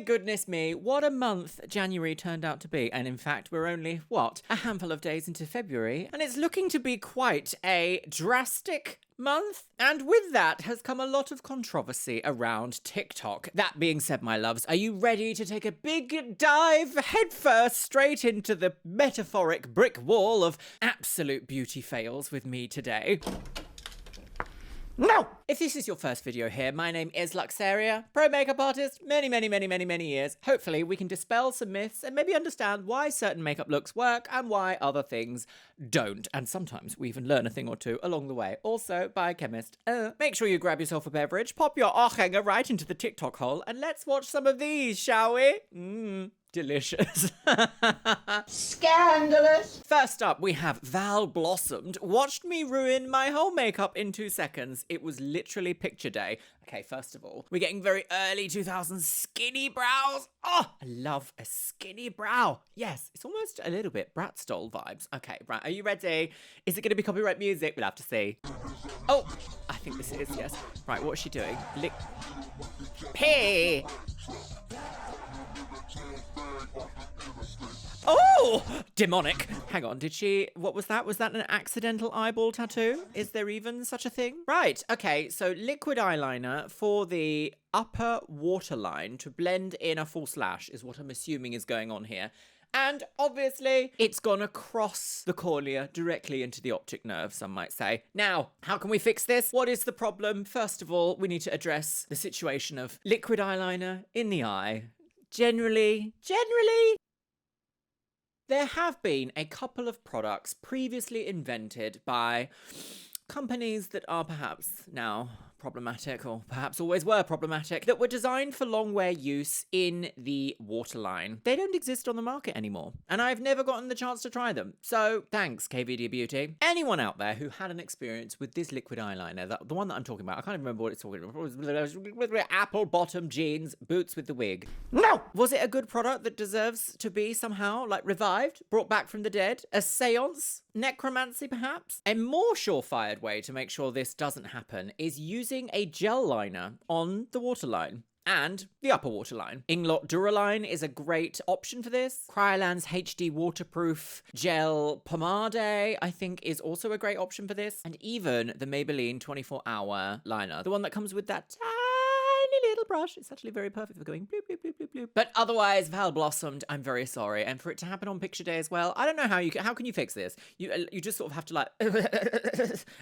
goodness me, what a month January turned out to be. And in fact, we're only, a handful of days into February, and it's looking to be quite a drastic month. And with that has come a lot of controversy around TikTok. That being said, my loves, are you ready to take a big dive headfirst straight into the metaphoric brick wall of absolute beauty fails with me today? No! If this is your first video here, my name is Luxeria, pro makeup artist, many years. Hopefully we can dispel some myths and maybe understand why certain makeup looks work and why other things don't. And sometimes we even learn a thing or two along the way. Also, biochemist. Make sure you grab yourself a beverage, pop your hanger right into the TikTok hole, and let's watch some of these, shall we? Delicious. Scandalous. First up, we have Val Blossomed. Watched me ruin my whole makeup in 2 seconds. It was literally picture day. Okay, first of all, we're getting very early 2000s skinny brows. Oh, I love a skinny brow. Yes, it's almost a little bit Bratz doll vibes. Okay, right, are you ready? Is it going to be copyright music? We'll have to see. Oh, I think this is, yes. Right, what's she doing? P. Oh, demonic. Hang on, what was that? Was that an accidental eyeball tattoo? Is there even such a thing? Right, okay, so liquid eyeliner for the upper waterline to blend in a false lash is what I'm assuming is going on here. And obviously, it's gone across the cornea directly into the optic nerve, some might say. Now, how can we fix this? What is the problem? First of all, we need to address the situation of liquid eyeliner in the eye. Generally, there have been a couple of products previously invented by companies that are perhaps now problematic, or perhaps always were problematic, that were designed for long wear use in the waterline. They don't exist on the market anymore, and I've never gotten the chance to try them. So thanks, KVD Beauty. Anyone out there who had an experience with this liquid eyeliner, the one that I'm talking about, I can't even remember what it's talking about. It was apple bottom jeans, boots with the wig. No! Was it a good product that deserves to be somehow like revived, brought back from the dead? A seance? Necromancy, perhaps? A more surefire way to make sure this doesn't happen is using a gel liner on the waterline and the upper waterline. Inglot Duraline is a great option for this. Kryolan's HD Waterproof Gel Pomade, I think, is also a great option for this. And even the Maybelline 24-hour liner, the one that comes with that tiny little brush. It's actually very perfect for going bloop, bloop, bloop, bloop, bloop. But otherwise, Val Blossomed, I'm very sorry. And for it to happen on picture day as well, I don't know how can you fix this? You just sort of have to like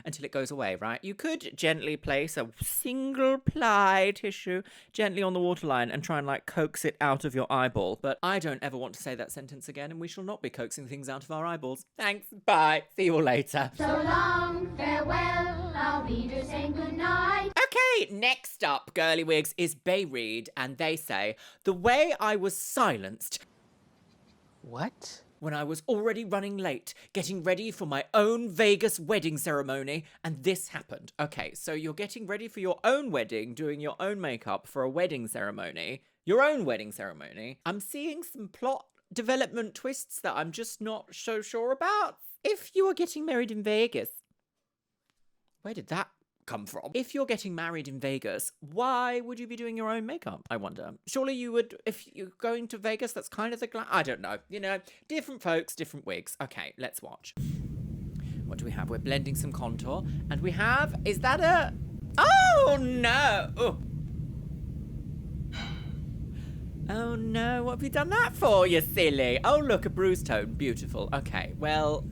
until it goes away, right? You could gently place a single ply tissue gently on the waterline and try and like coax it out of your eyeball. But I don't ever want to say that sentence again, and we shall not be coaxing things out of our eyeballs. Thanks, bye, see you all later. So long, farewell, I'll be there saying goodnight. Okay, next up, girly wigs, is Bay Reed, and they say, the way I was silenced. What? When I was already running late, getting ready for my own Vegas wedding ceremony, and this happened. Okay, so you're getting ready for your own wedding, doing your own makeup for a wedding ceremony. Your own wedding ceremony. I'm seeing some plot development twists that I'm just not so sure about. If you are getting married in Vegas, where did that come from? If you're getting married in Vegas, why would you be doing your own makeup, I wonder? Surely you would, if you're going to Vegas, that's kind of the I don't know. You know, different folks, different wigs. Okay, let's watch. What do we have? We're blending some contour, and we have, is that a, oh no! Oh. Oh no, what have you done that for, you silly? Oh look, a bruise tone, beautiful. Okay, well,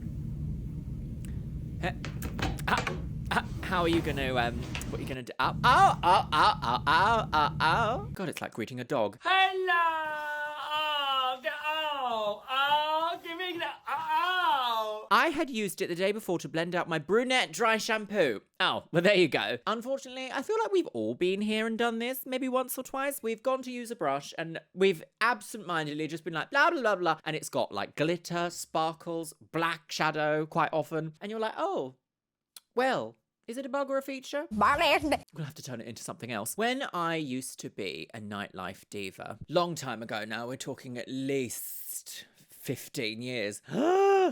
how are you gonna, what are you gonna do? Oh. God, it's like greeting a dog. Hello! Give me the, I had used it the day before to blend out my brunette dry shampoo. Oh, well there you go. Unfortunately, I feel like we've all been here and done this, maybe once or twice. We've gone to use a brush and we've absent-mindedly just been like, blah, blah, blah, blah. And it's got like glitter, sparkles, black shadow quite often. And you're like, oh, well, is it a bug or a feature? We'll have to turn it into something else. When I used to be a nightlife diva, long time ago now, we're talking at least 15 years.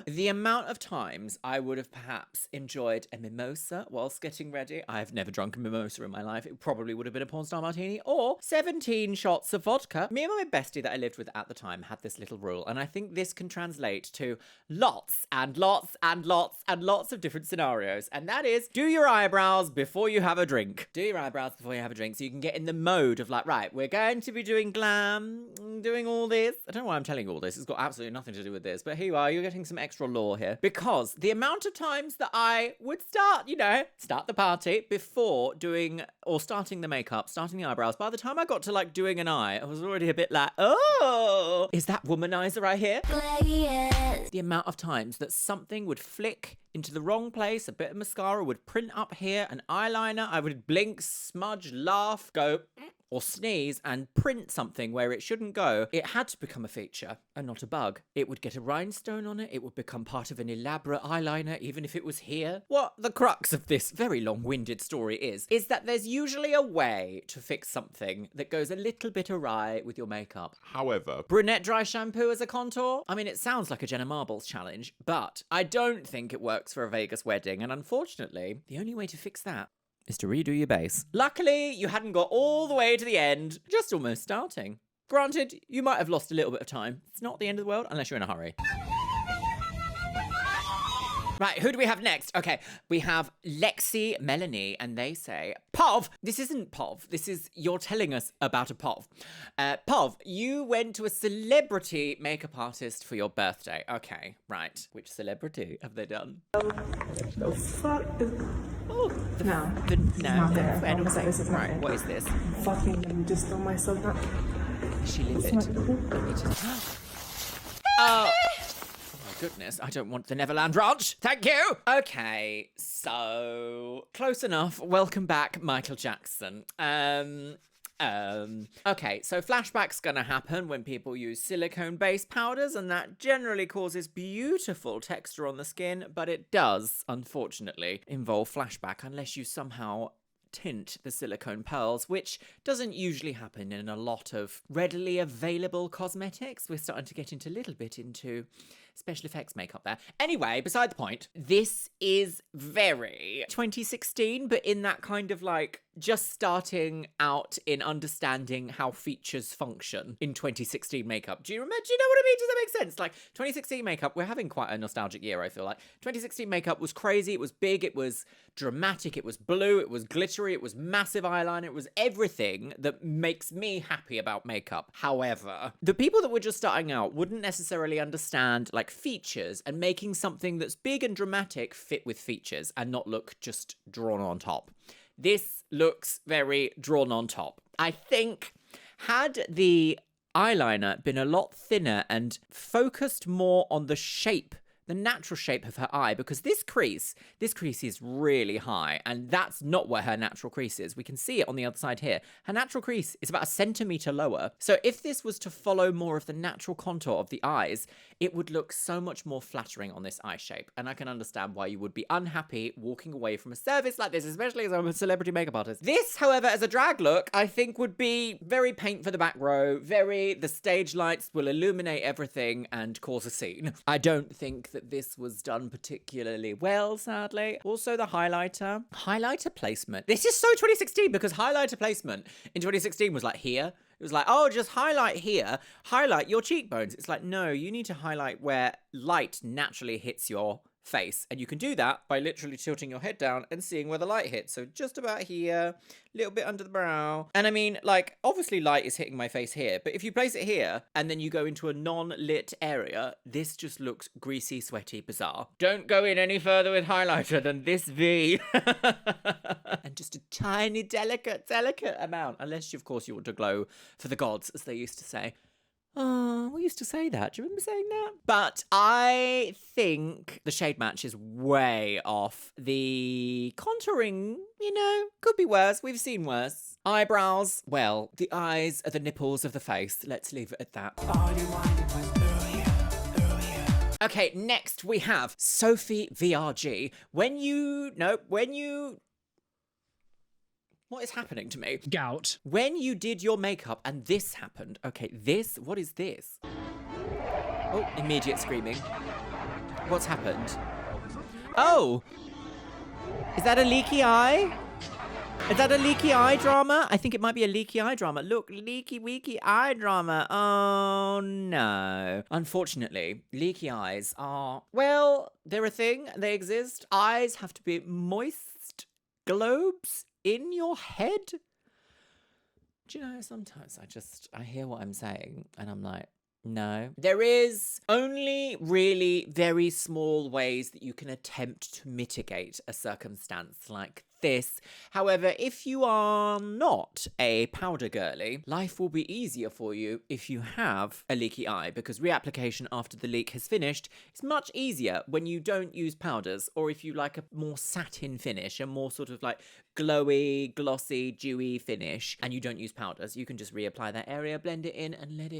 The amount of times I would have perhaps enjoyed a mimosa whilst getting ready. I've never drunk a mimosa in my life. It probably would have been a porn star martini or 17 shots of vodka. Me and my bestie that I lived with at the time had this little rule, and I think this can translate to lots and lots and lots and lots of different scenarios. And that is, do your eyebrows before you have a drink. Do your eyebrows before you have a drink so you can get in the mode of like, right, we're going to be doing glam, doing all this. I don't know why I'm telling you all this. It's got absolutely nothing to do with this, but here you are. You're getting some extra lore here. Because the amount of times that I would start the party before doing or starting the makeup, starting the eyebrows, by the time I got to like doing an eye, I was already a bit like, oh, is that womanizer right here? The amount of times that something would flick into the wrong place, a bit of mascara would print up here, an eyeliner, I would blink, smudge, laugh, go or sneeze and print something where it shouldn't go. It had to become a feature and not a bug. It would get a rhinestone on it. It would become part of an elaborate eyeliner, even if it was here. What the crux of this very long-winded story is that there's usually a way to fix something that goes a little bit awry with your makeup. However, Brunette dry shampoo as a contour? I mean, it sounds like a Jenna Marbles challenge, but I don't think it works for a Vegas wedding, and unfortunately, the only way to fix that is to redo your base. Luckily, you hadn't got all the way to the end, just almost starting. Granted, you might have lost a little bit of time. It's not the end of the world unless you're in a hurry. Right, who do we have next? Okay, we have Lexi Melanie, and they say, Pov, this isn't Pov, this is, you're telling us about a Pov. Pov, you went to a celebrity makeup artist for your birthday. Okay, right. Which celebrity have they done? The fuck is... Oh, No. No, there. I don't This think. is not Right, there. what is this? Fucking just on myself now. Is she livid? It's Let me just... Oh. My goodness, I don't want the Neverland Ranch. Thank you. Okay, so close enough. Welcome back, Michael Jackson. Okay, so flashback's gonna happen when people use silicone-based powders, and that generally causes beautiful texture on the skin, but it does, unfortunately, involve flashback unless you somehow tint the silicone pearls, which doesn't usually happen in a lot of readily available cosmetics. We're starting to get into a little bit into special effects makeup there. Anyway, beside the point, this is very 2016, but in that kind of like just starting out in understanding how features function in 2016 makeup. Do you know what I mean? Does that make sense? Like 2016 makeup, we're having quite a nostalgic year, I feel like. 2016 makeup was crazy, it was big, it was dramatic, it was blue, it was glittery, it was massive eyeliner, it was everything that makes me happy about makeup. However, the people that were just starting out wouldn't necessarily understand like features and making something that's big and dramatic fit with features and not look just drawn on top. This looks very drawn on top. I think had the eyeliner been a lot thinner and focused more on the shape, the natural shape of her eye, because this crease is really high, and that's not where her natural crease is. We can see it on the other side here. Her natural crease is about 1 centimeter lower. So if this was to follow more of the natural contour of the eyes, it would look so much more flattering on this eye shape. And I can understand why you would be unhappy walking away from a service like this, especially as I'm a celebrity makeup artist. This, however, as a drag look, I think would be very paint for the back row, the stage lights will illuminate everything and cause a scene. I don't think that this was done particularly well, sadly. Also, the highlighter placement. This is so 2016 because highlighter placement in 2016 was like here. It was like, oh, just highlight here, highlight your cheekbones. It's like, no, you need to highlight where light naturally hits your face. And you can do that by literally tilting your head down and seeing where the light hits. So just about here, a little bit under the brow. And I mean, like, obviously light is hitting my face here, but if you place it here and then you go into a non-lit area, this just looks greasy, sweaty, bizarre. Don't go in any further with highlighter than this V. And just a tiny, delicate amount. Unless, of course, you want to glow for the gods, as they used to say. Oh, we used to say that. Do you remember saying that? But I think the shade match is way off. The contouring, could be worse. We've seen worse. Eyebrows, well, the eyes are the nipples of the face. Let's leave it at that. Okay, next we have Sophie VRG. What is happening to me? Gout. When you did your makeup and this happened. Okay, what is this? Oh, immediate screaming. What's happened? Oh! Is that a leaky eye? Is that a leaky eye drama? I think it might be a leaky eye drama. Look, leaky weaky eye drama. Oh no. Unfortunately, leaky eyes are, well, they're a thing. They exist. Eyes have to be moist globes in your head. Do you know, sometimes I hear what I'm saying and I'm like, no. There is only really very small ways that you can attempt to mitigate a circumstance like this. However, if you are not a powder girly, life will be easier for you if you have a leaky eye, because reapplication after the leak has finished is much easier when you don't use powders, or if you like a more satin finish, a more sort of like glowy, glossy, dewy finish, and you don't use powders. You can just reapply that area, blend it in, and let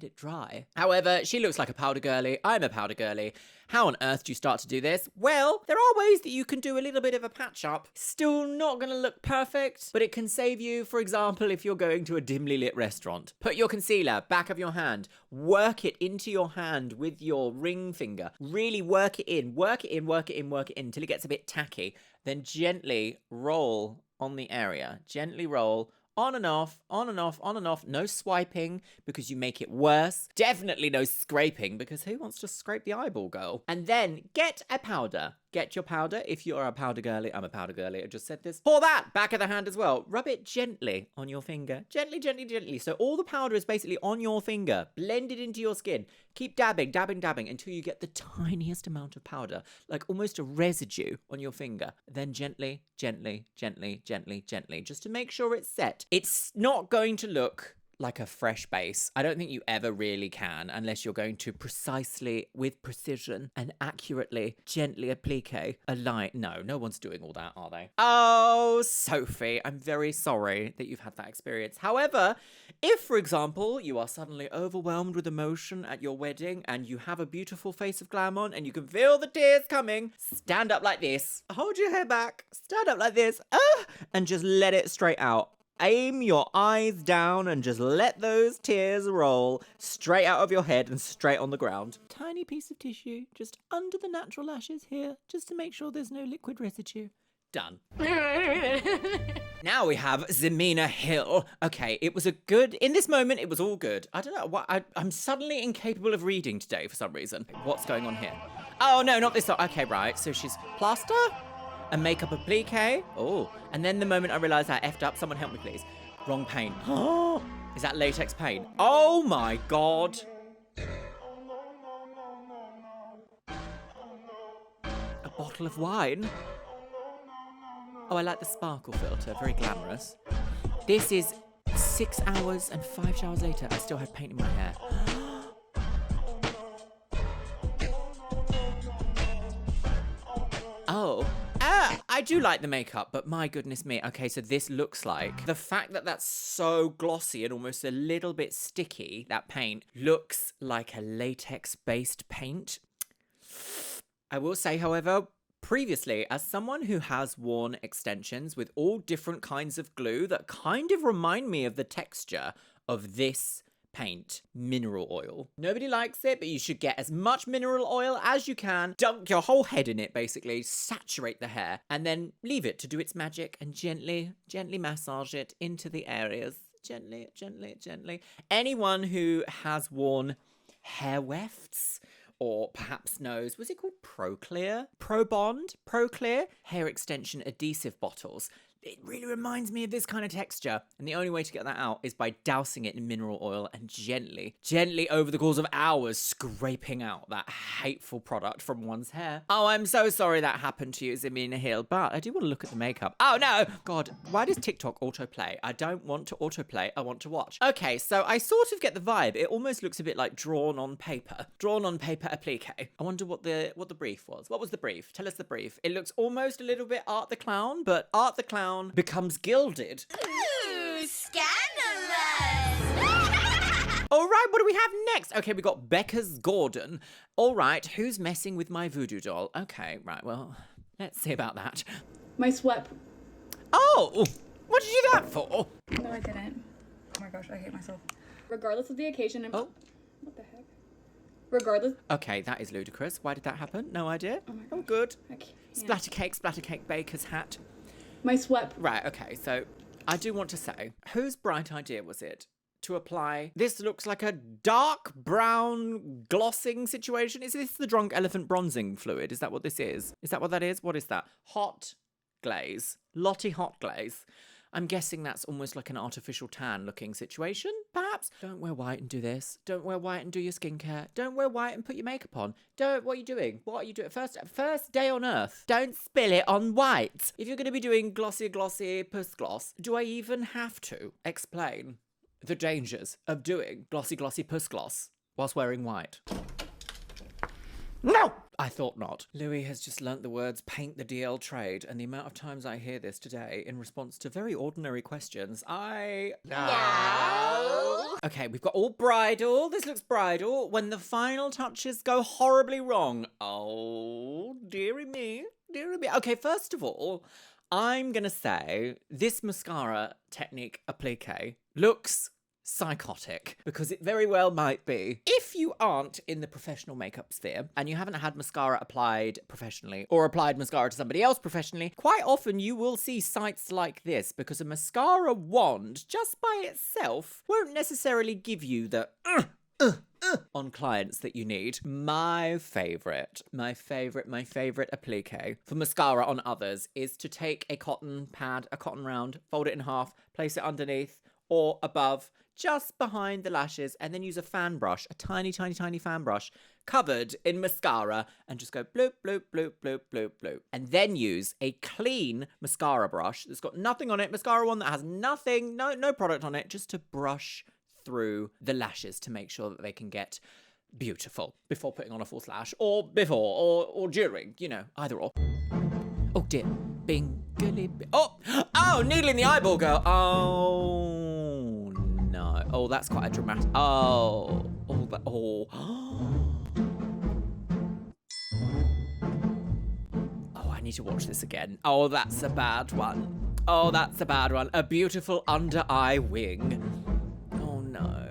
it dry. However, she looks like a powder girly. I'm a powder girly. How on earth do you start to do this? Well, there are ways that you can do a little bit of a patch up. Still not going to look perfect, but it can save you, for example, if you're going to a dimly lit restaurant. Put your concealer back of your hand, work it into your hand with your ring finger. Really work it in, work it in, work it in, work it in until it gets a bit tacky. Then gently roll on the area. Gently roll. On and off, on and off, on and off. No swiping because you make it worse. Definitely no scraping because who wants to scrape the eyeball, girl? And then get a powder. Get your powder. If you are a powder girly, I'm a powder girly. I just said this. Pour that back of the hand as well. Rub it gently on your finger. Gently, gently, gently. So all the powder is basically on your finger. Blend it into your skin. Keep dabbing, dabbing, dabbing until you get the tiniest amount of powder, like almost a residue on your finger. Then gently, gently, gently, gently, gently, just to make sure it's set. It's not going to look like a fresh base. I don't think you ever really can unless you're going to precisely, with precision and accurately, gently applique a line. No one's doing all that, are they? Oh, Sophie, I'm very sorry that you've had that experience. However, if, for example, you are suddenly overwhelmed with emotion at your wedding and you have a beautiful face of glam on and you can feel the tears coming, stand up like this. Hold your hair back. Stand up like this. And just let it straight out. Aim your eyes down and just let those tears roll straight out of your head and straight on the ground. Tiny piece of tissue just under the natural lashes here, just to make sure there's no liquid residue. Done. Now we have Zemina Hill. Okay, it was in this moment, it was all good. I don't know why, I'm suddenly incapable of reading today for some reason. What's going on here? Oh no, not this one. Okay, right, so she's plaster? A makeup applique. Oh, and then the moment I realised I effed up, someone help me please. Wrong paint. Oh, is that latex paint? Oh my god. A bottle of wine? Oh, I like the sparkle filter, very glamorous. This is 6 hours and 5 showers later. I still had paint in my hair. Oh. I do like the makeup, but my goodness me. Okay, so this looks like the fact that that's so glossy and almost a little bit sticky, that paint, looks like a latex-based paint. I will say, however, previously, as someone who has worn extensions with all different kinds of glue that kind of remind me of the texture of this paint, mineral oil. Nobody likes it, but you should get as much mineral oil as you can. Dunk your whole head in it, basically. Saturate the hair. And then leave it to do its magic and gently, gently massage it into the areas. Gently, gently, gently. Anyone who has worn hair wefts, or perhaps knows, was it called Pro Clear? Pro Bond? Pro Clear? Hair extension adhesive bottles. It really reminds me of this kind of texture. And the only way to get that out is by dousing it in mineral oil and gently, gently over the course of hours, scraping out that hateful product from one's hair. Oh, I'm so sorry that happened to you, Zemina Hill, but I do want to look at the makeup. Oh no! God, why does TikTok autoplay? I don't want to autoplay, I want to watch. Okay, so I sort of get the vibe. It almost looks a bit like drawn on paper. Drawn on paper applique. I wonder what the brief was. What was the brief? Tell us the brief. It looks almost a little bit Art the Clown, but Art the Clown becomes gilded. Ooh, scandalous! All right, what do we have next? Okay, we got Becca's Gordon. All right, who's messing with my voodoo doll? Okay, right, well, let's see about that. My sweat. Oh, what did you do that for? No, I didn't. Oh my gosh, I hate myself. Regardless of the occasion, Oh. What the heck? regardless. Okay, that is ludicrous. Why did that happen? No idea. Oh my Oh, gosh. good. Okay, yeah. Splatter cake baker's hat. My sweat. Right, okay, so I do want to say, whose bright idea was it to apply, this looks like a dark brown glossing situation? Is this the drunk elephant bronzing fluid? Is that what this is? Is that what that is? What is that? Hot glaze. Lottie hot glaze. I'm guessing that's almost like an artificial tan looking situation, perhaps? Don't wear white and do this. Don't wear white and do your skincare. Don't wear white and put your makeup on. What are you doing? What are you doing? First day on earth. Don't spill it on white. If you're going to be doing glossy puss gloss, do I even have to explain the dangers of doing glossy puss gloss whilst wearing white? No! I thought not. Louis has just learnt the words paint the DL trade, and the amount of times I hear this today in response to very ordinary questions, No. Okay, we've got all bridal. This looks bridal. When the final touches go horribly wrong. Oh, dearie me. Dearie me. Okay, first of all, I'm gonna say this mascara technique applique looks psychotic, because it very well might be. If you aren't in the professional makeup sphere and you haven't had mascara applied professionally or applied mascara to somebody else professionally, quite often you will see sights like this, because a mascara wand just by itself won't necessarily give you the on clients that you need. My favorite applique for mascara on others is to take a cotton pad, a cotton round, fold it in half, place it underneath or above, just behind the lashes, and then use a fan brush, a tiny fan brush, covered in mascara, and just go bloop, bloop, bloop, bloop, bloop, bloop. And then use a clean mascara brush that's got nothing on it, mascara one that has nothing, no product on it, just to brush through the lashes to make sure that they can get beautiful before putting on a false lash, or before, or during, you know, either or. Oh dear. Bing, oh, needle in the eyeball, girl. Oh, no. Oh, that's quite a dramatic. Oh, I need to watch this again. Oh, that's a bad one. Oh, that's a bad one. A beautiful under eye wing. Oh, no.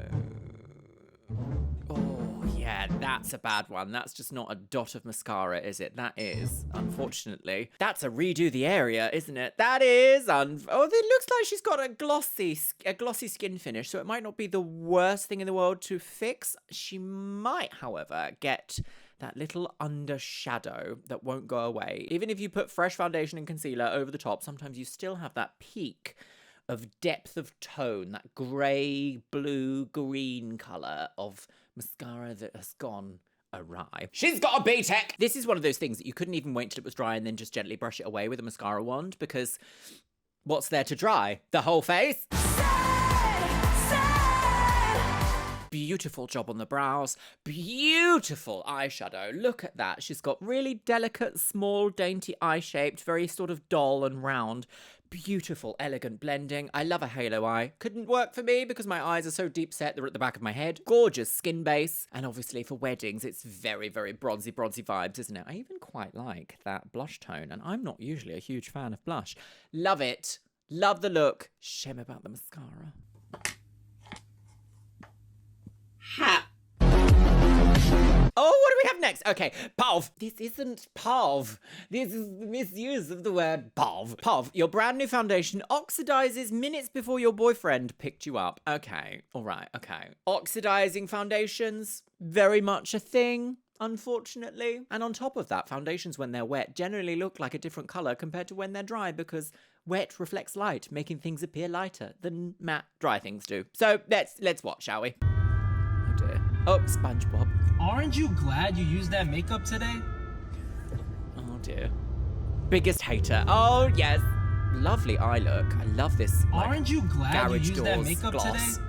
Oh, yeah, that's a bad one. That's just not a dot of mascara, is it? That is, unfortunately. That's a redo the area, isn't it? That is, oh, it looks like she's got a glossy skin finish, so it might not be the worst thing in the world to fix. She might, however, get that little undershadow that won't go away. Even if you put fresh foundation and concealer over the top, sometimes you still have that peak of depth of tone, that grey, blue, green colour of mascara that has gone awry. She's got a B-Tech! This is one of those things that you couldn't even wait till it was dry and then just gently brush it away with a mascara wand, because what's there to dry? The whole face? Beautiful job on the brows. Beautiful eyeshadow. Look at that. She's got really delicate, small, dainty eye-shaped, very sort of dull and round. Beautiful, elegant blending. I love a halo eye. Couldn't work for me because my eyes are so deep set, they're at the back of my head. Gorgeous skin base. And obviously for weddings, it's very, very bronzy vibes, isn't it? I even quite like that blush tone, and I'm not usually a huge fan of blush. Love it. Love the look. Shame about the mascara. Oh, what do we have next? Okay, POV. This isn't POV. This is the misuse of the word POV. POV, your brand new foundation oxidizes minutes before your boyfriend picked you up. Okay, all right, okay. Oxidizing foundations, very much a thing, unfortunately. And on top of that, foundations when they're wet generally look like a different color compared to when they're dry, because wet reflects light, making things appear lighter than matte dry things do. So let's watch, shall we? Oh dear. Oh, SpongeBob. Aren't you glad you used that makeup today? Oh dear. Biggest hater. Oh yes. Lovely eye look. I love this. Aren't you glad you garage used that doors makeup gloss. today?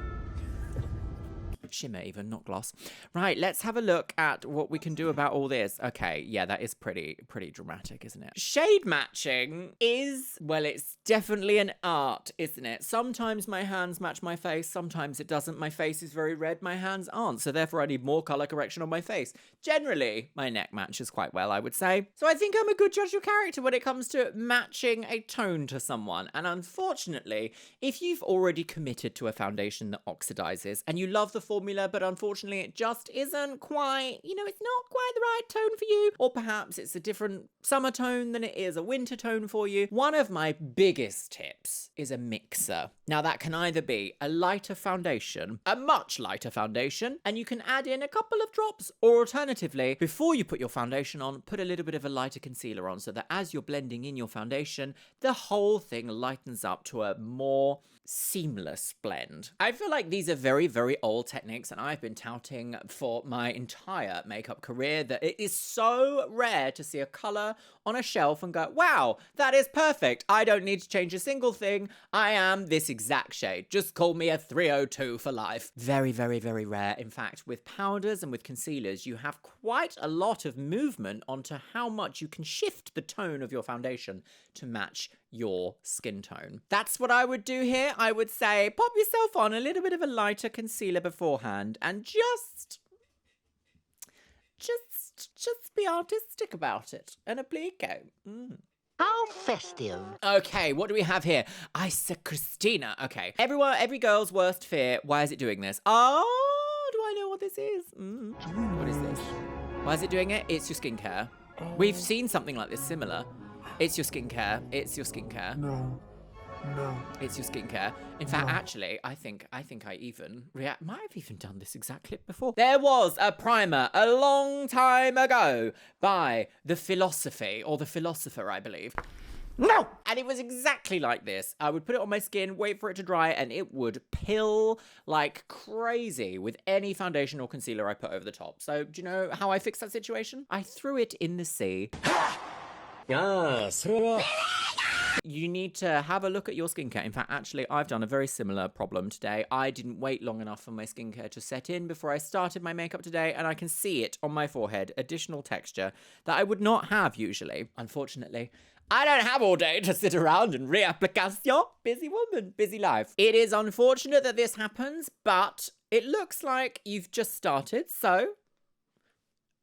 Shimmer even, not gloss. Right, let's have a look at what we can do about all this. Okay, yeah, that is pretty dramatic, isn't it? Shade matching is, well, it's definitely an art, isn't it? Sometimes my hands match my face, sometimes it doesn't. My face is very red, my hands aren't, so therefore I need more color correction on my face. Generally, my neck matches quite well, I would say. So I think I'm a good judge of character when it comes to matching a tone to someone. And unfortunately, if you've already committed to a foundation that oxidizes and you love the formula formula, but unfortunately it just isn't quite, it's not quite the right tone for you. Or perhaps it's a different summer tone than it is a winter tone for you. One of my biggest tips is a mixer. Now that can either be a lighter foundation, a much lighter foundation, and you can add in a couple of drops, or alternatively, before you put your foundation on, put a little bit of a lighter concealer on so that as you're blending in your foundation, the whole thing lightens up to a more seamless blend. I feel like these are very, very old techniques, and I've been touting for my entire makeup career that it is so rare to see a color on a shelf and go, wow, that is perfect. I don't need to change a single thing. I am this exact shade. Just call me a 302 for life. Very, very, very rare. In fact, with powders and with concealers, you have quite a lot of movement onto how much you can shift the tone of your foundation to match your skin tone. That's what I would do here. I would say pop yourself on a little bit of a lighter concealer beforehand and just be artistic about it and applique. How festive. Okay, what do we have here? Isa Christina. Okay, every girl's worst fear. Why is it doing this? Oh, do I know what this is? What is this? Why is it doing it? It's your skincare. We've seen something like this similar. It's your skincare. It's your skincare. No. It's your skincare. In fact, actually, I think I even might have even done this exact clip before. There was a primer a long time ago by The Philosopher, I believe. No! And it was exactly like this. I would put it on my skin, wait for it to dry, and it would pill like crazy with any foundation or concealer I put over the top. So, do you know how I fixed that situation? I threw it in the sea. You need to have a look at your skincare. In fact, actually, I've done a very similar problem today. I didn't wait long enough for my skincare to set in before I started my makeup today, and I can see it on my forehead, additional texture that I would not have usually. Unfortunately, I don't have all day to sit around and reapplication. Busy woman, busy life. It is unfortunate that this happens, but it looks like you've just started, so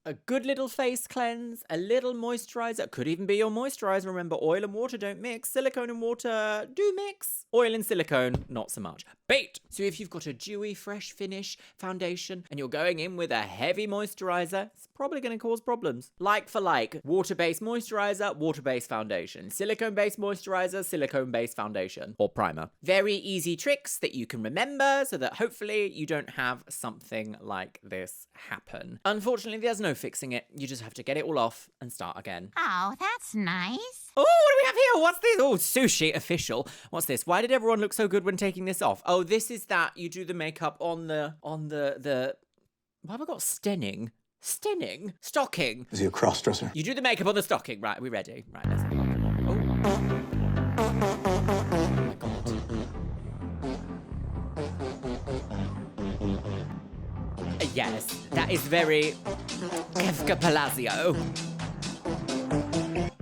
a good little face cleanse, a little moisturizer. Could even be your moisturizer. Remember, oil and water don't mix. Silicone and water do mix. Oil and silicone, not so much. Bait! So if you've got a dewy, fresh finish foundation and you're going in with a heavy moisturizer, it's probably going to cause problems. Like for like, water-based moisturizer, water-based foundation. Silicone-based moisturizer, silicone-based foundation. Or primer. Very easy tricks that you can remember so that hopefully you don't have something like this happen. Unfortunately, there's no fixing it. You just have to get it all off and start again. Oh, that's nice. Oh, what do we have here? What's this? Oh, sushi official. What's this? Why did everyone look so good when taking this off? Oh, this is that you do the makeup on the why have I got stenning? Stenning? Stocking. Is he a cross-dresser? You do the makeup on the stocking. Right, are we ready? Right, let's have a look. Oh my God. Yes, that is very Kefka Palazzo.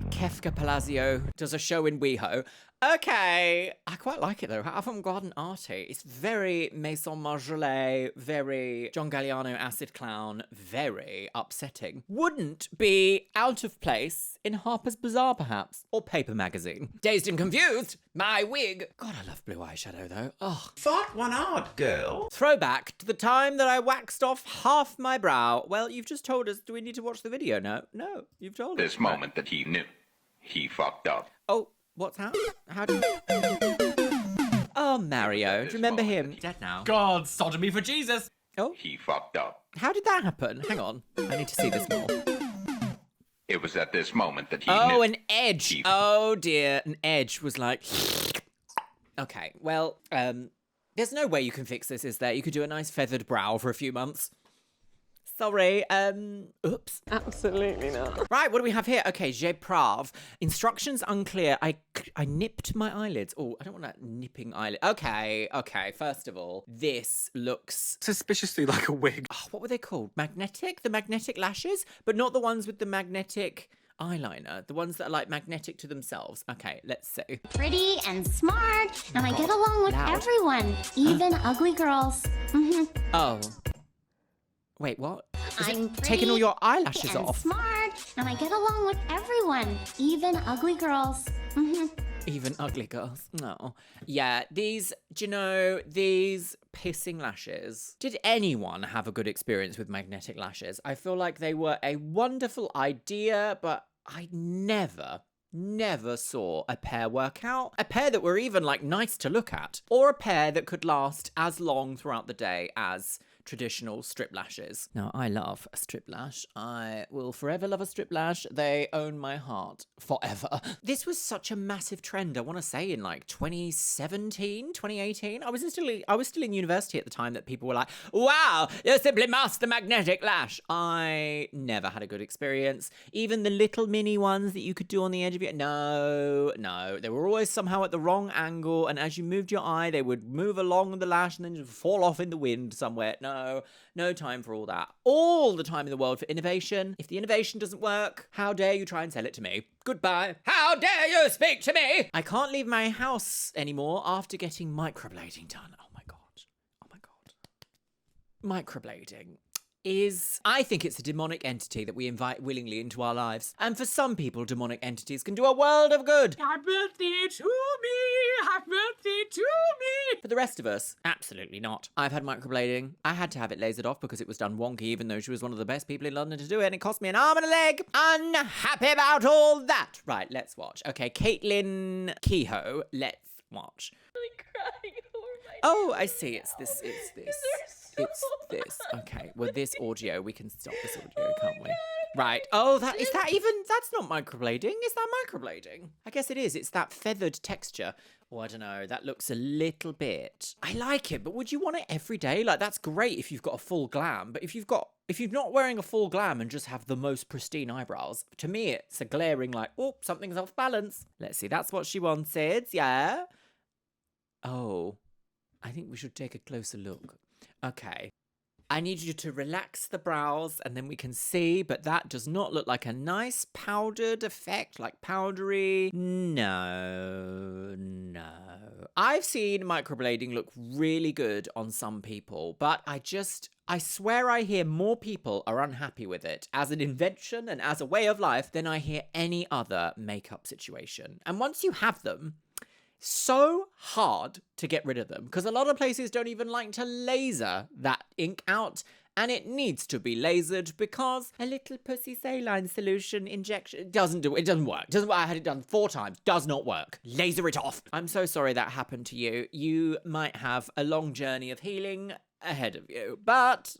Kefka Palazzo does a show in WeHo. Okay, I quite like it though. Avant-garde and arty. It's very Maison Margiela, very John Galliano acid clown, very upsetting. Wouldn't be out of place in Harper's Bazaar perhaps, or Paper Magazine. Dazed and Confused, my wig. God, I love blue eyeshadow though. Oh. Thought one out, girl. Throwback to the time that I waxed off half my brow. Well, you've just told us, do we need to watch the video? No, you've told us. This moment that he knew, he fucked up. Oh. What's that? How do you... Oh, Mario. Do you remember him? He's dead now. God, sodomy for Jesus. Oh. He fucked up. How did that happen? Hang on. I need to see this more. It was at this moment that he knew. Oh, an edge. Oh, dear. An edge was like... Okay, well, there's no way you can fix this, is there? You could do a nice feathered brow for a few months. Sorry, oops. Absolutely not. Right, what do we have here? Okay, j'ai prave. Instructions unclear. I nipped my eyelids. Oh, I don't want that nipping eyelid. Okay, first of all, this looks Suspiciously like a wig. oh, what were they called? Magnetic? The magnetic lashes? But not the ones with the magnetic eyeliner. The ones that are like magnetic to themselves. Okay, let's see. Pretty and smart, and I get along with loud. everyone, even ugly girls. Oh. Wait, what? Is I'm it taking all your eyelashes and off? smart, and I get along with everyone, even ugly girls. Even ugly girls. No. Yeah, these, do you know, these pissing lashes. Did anyone have a good experience with magnetic lashes? I feel like they were a wonderful idea, but I never saw a pair work out. A pair that were even like nice to look at. Or a pair that could last as long throughout the day as traditional strip lashes. Now, I love a strip lash. I will forever love a strip lash. They own my heart forever. This was such a massive trend, I want to say, in like 2017, 2018. I was still in university at the time that people were like, wow, you simply must the magnetic lash. I never had a good experience. Even the little mini ones that you could do on the edge of your... No. They were always somehow at the wrong angle, and as you moved your eye, they would move along the lash and then just fall off in the wind somewhere. No time for all that. All the time in the world for innovation. If the innovation doesn't work, how dare you try and sell it to me? Goodbye. How dare you speak to me? I can't leave my house anymore after getting microblading done. Oh my god. Microblading is, I think it's a demonic entity that we invite willingly into our lives. And for some people, demonic entities can do a world of good. Happy birthday to me! Happy birthday to me! For the rest of us, absolutely not. I've had microblading. I had to have it lasered off because it was done wonky, even though she was one of the best people in London to do it, and it cost me an arm and a leg. Unhappy about all that. Right, let's watch. Okay, Caitlin Kehoe, let's watch. Oh, I see. It's this. It's this. Okay. Well, this audio, we can stop this audio, can't we? Right. Oh, that's not microblading. Is that microblading? I guess it is. It's that feathered texture. Oh, I don't know. That looks a little bit... I like it, but would you want it every day? Like, that's great if you've got a full glam, but if you're not wearing a full glam and just have the most pristine eyebrows, to me, it's a glaring like, oh, something's off balance. Let's see. That's what she wanted. Yeah. Oh, I think we should take a closer look. Okay. I need you to relax the brows and then we can see, but that does not look like a nice powdered effect, like powdery. No. I've seen microblading look really good on some people, but I swear I hear more people are unhappy with it as an invention and as a way of life than I hear any other makeup situation. And once you have them, so hard to get rid of them because a lot of places don't even like to laser that ink out, and it needs to be lasered because a little pussy saline solution injection doesn't work. I had it done 4 times. Does not work. Laser it off. I'm so sorry that happened to you. You might have a long journey of healing ahead of you, but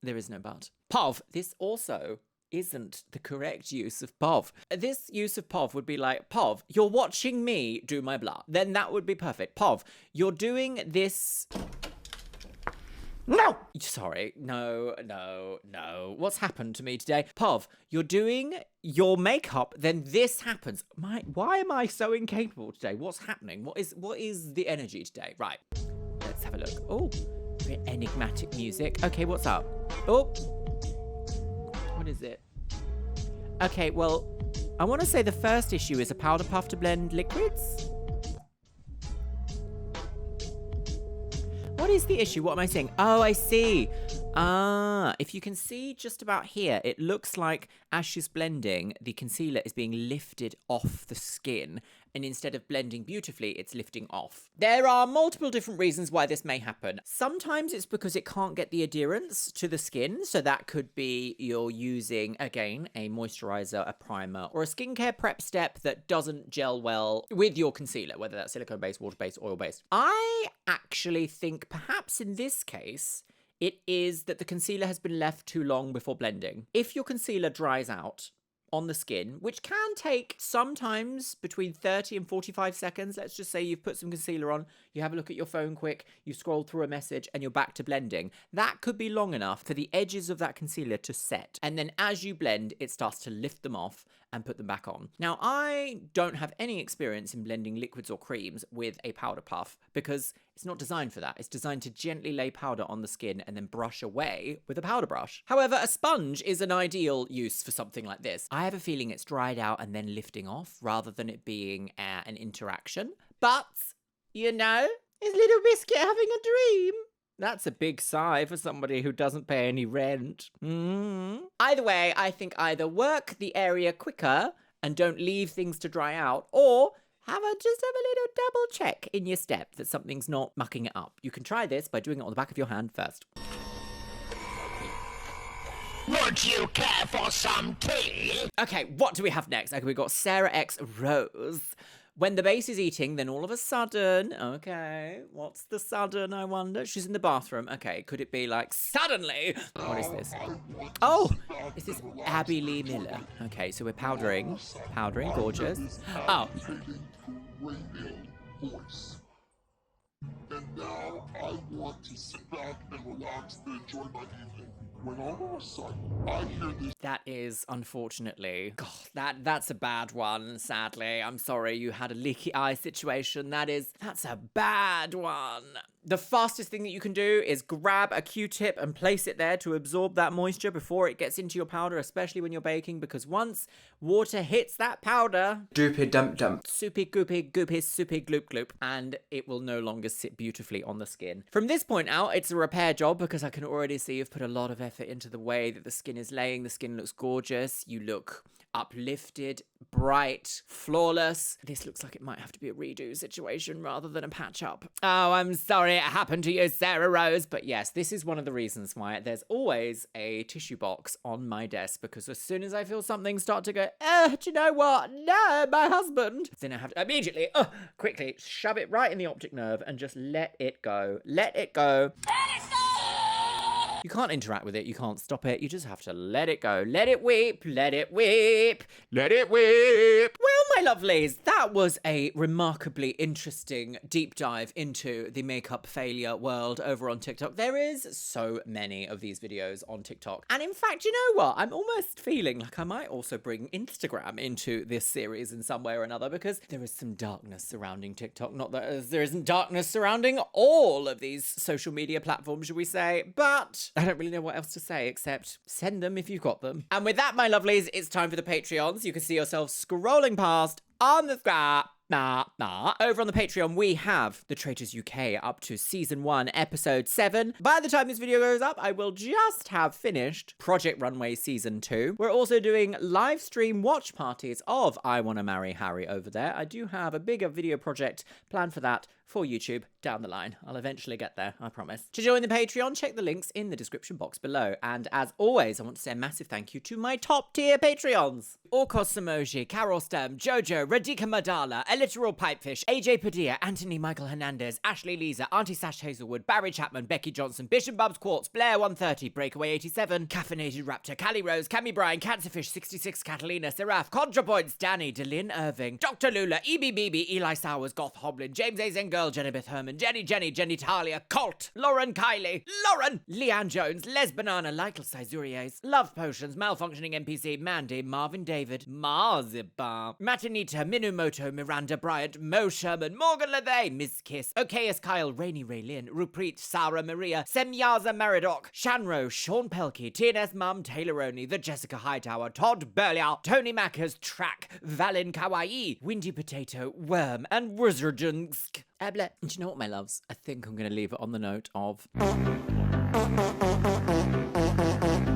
there is no but. Pov, this also isn't the correct use of POV. This use of POV would be like, POV, you're watching me do my blah. Then that would be perfect. POV, you're doing this... No! Sorry, no. What's happened to me today? POV, you're doing your makeup, then this happens. Why am I so incapable today? What's happening? What is the energy today? Right, let's have a look. Oh, very enigmatic music. Okay, what's up? Oh. What is it? Okay, well, I want to say the first issue is a powder puff to blend liquids. What is the issue? What am I saying? Oh, I see. If you can see just about here, it looks like as she's blending, the concealer is being lifted off the skin, and instead of blending beautifully, it's lifting off. There are multiple different reasons why this may happen. Sometimes it's because it can't get the adherence to the skin, so that could be you're using, again, a moisturizer, a primer, or a skincare prep step that doesn't gel well with your concealer, whether that's silicone-based, water-based, oil-based. I actually think perhaps in this case, it is that the concealer has been left too long before blending. If your concealer dries out on the skin, which can take sometimes between 30 and 45 seconds. Let's just say you've put some concealer on, you have a look at your phone quick, you scroll through a message, and you're back to blending. That could be long enough for the edges of that concealer to set. And then as you blend, it starts to lift them off and put them back on. Now, I don't have any experience in blending liquids or creams with a powder puff because it's not designed for that. It's designed to gently lay powder on the skin and then brush away with a powder brush. However, a sponge is an ideal use for something like this. I have a feeling it's dried out and then lifting off rather than it being an interaction. But, you know, is Little Biscuit having a dream? That's a big sigh for somebody who doesn't pay any rent. Either way, I think either work the area quicker and don't leave things to dry out, or just have a little double check in your step that something's not mucking it up. You can try this by doing it on the back of your hand first. Would you care for some tea? Okay, what do we have next? Okay, we've got Sarah X Rose. When the base is eating, then all of a sudden, okay, what's the sudden, I wonder? She's in the bathroom. Okay, could it be like, suddenly? What is this? Oh, this is Abby Lee Miller. Okay, so we're powdering, gorgeous. Oh. And now I want to sit back and relax and enjoy my evening. When all of a sudden I hear this. That is, unfortunately, God, that's a bad one, sadly. I'm sorry you had a leaky eye situation. That's a bad one. The fastest thing that you can do is grab a Q-tip and place it there to absorb that moisture before it gets into your powder, especially when you're baking, because once water hits that powder, doopy dump dump, soupy goopy goopy soupy gloop gloop, and it will no longer sit beautifully on the skin. From this point out, it's a repair job because I can already see you've put a lot of effort into the way that the skin is laying. The skin looks gorgeous. You look uplifted, bright, flawless. This looks like it might have to be a redo situation rather than a patch up. Oh, I'm sorry it happened to you, Sarah Rose. But yes, this is one of the reasons why there's always a tissue box on my desk, because as soon as I feel something start to go, do you know what? No, my husband. Then I have to immediately, quickly shove it right in the optic nerve and just let it go. Let it go. You can't interact with it. You can't stop it. You just have to let it go. Let it weep. Let it weep. Let it weep. Well, my lovelies, that was a remarkably interesting deep dive into the makeup failure world over on TikTok. There is so many of these videos on TikTok. And in fact, you know what? I'm almost feeling like I might also bring Instagram into this series in some way or another, because there is some darkness surrounding TikTok. Not that there isn't darkness surrounding all of these social media platforms, should we say, but I don't really know what else to say except send them if you've got them. And with that, my lovelies, it's time for the Patreons. You can see yourself scrolling past on the screen. Over on the Patreon, we have The Traitors UK up to Season 1, Episode 7. By the time this video goes up, I will just have finished Project Runway Season 2. We're also doing live stream watch parties of I Wanna Marry Harry over there. I do have a bigger video project planned for that for YouTube down the line. I'll eventually get there, I promise. To join the Patreon, check the links in the description box below. And as always, I want to say a massive thank you to my top tier Patreons. Orkos Samoji, Carol Sturm, Jojo, Radhika Madala, Literal Pipefish, AJ Padilla, Anthony Michael Hernandez, Ashley Lisa, Auntie Sash Hazelwood, Barry Chapman, Becky Johnson, Bishop Bubs Quartz, Blair 130, Breakaway 87, Caffeinated Raptor, Callie Rose, Cammy Bryan, Cancerfish 66, Catalina, Seraph, ContraPoints, Danny, Delyn Irving, Dr. Lula, EBBB, Eli Sowers, Goth Hoblin, James A. Zengirl, Jennifer Herman, Jenny Talia, Colt, Lauren Kylie, Leanne Jones, Les Banana, Lytle Sizuries, Love Potions, Malfunctioning NPC, Mandy, Marvin David, Marzipan, Matinita, Minumoto, Miranda Bryant, Mo Sherman, Morgan Lethay, Miss Kiss, Okeus Kyle, Rainy Raylin, Rupreet, Sarah Maria, Semyaza Meridoc, Shanro, Sean Pelkey, TNS Mum, Taylor Oney, The Jessica Hightower, Todd Burlier, Tony Mackers, Track, Valin Kawaii, Windy Potato, Worm, and Wizardinsk. Do you know what, my loves? I think I'm going to leave it on the note of...